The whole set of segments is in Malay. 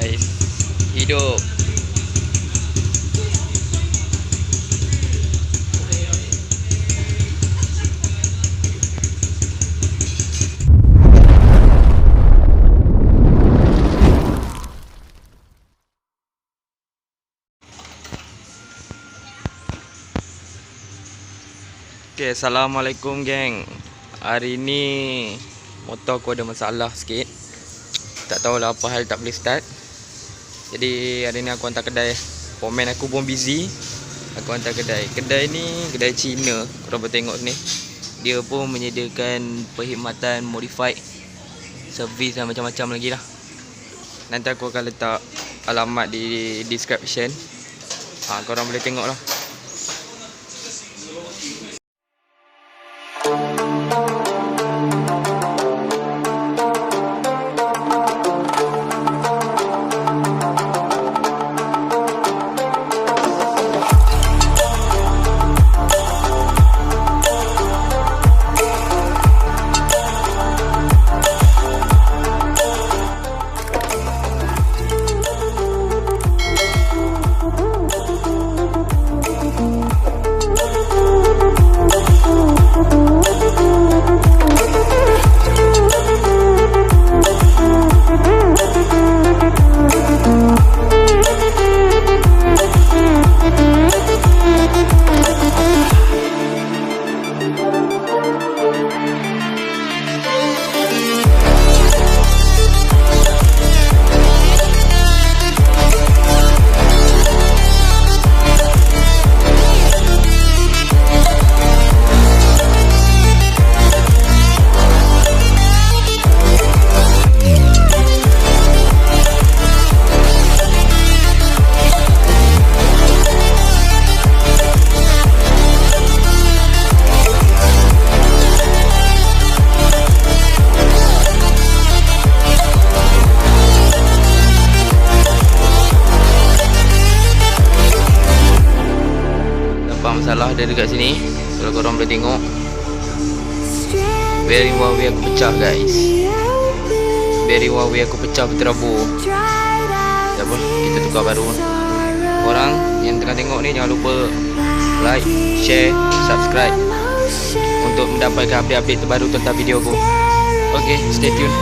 guys. Hidup. Okay, Assalamualaikum geng. Hari ni motor aku ada masalah sikit. Tak tahulah apa hal tak boleh start. Jadi hari ni aku hantar kedai. Komen aku pun busy. Aku hantar kedai. Kedai ni kedai Cina. Korang boleh tengok ni. Dia pun menyediakan perkhidmatan modified, servis dan macam-macam lagi lah. Nanti aku akan letak alamat di description. Korang boleh tengok lah. Masalah ada dekat sini. Kalau korang boleh tengok, bearing Huawei aku pecah guys. Bearing Huawei aku pecah berterabur. Tak apa, kita tukar baru. Korang yang tengah tengok ni jangan lupa like, share, subscribe untuk mendapatkan update-update terbaru tentang video aku. Okay, stay tune.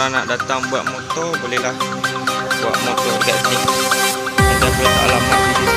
korang nak datang buat motor, bolehlah buat motor dekat sini. Nanti aku letak alamat di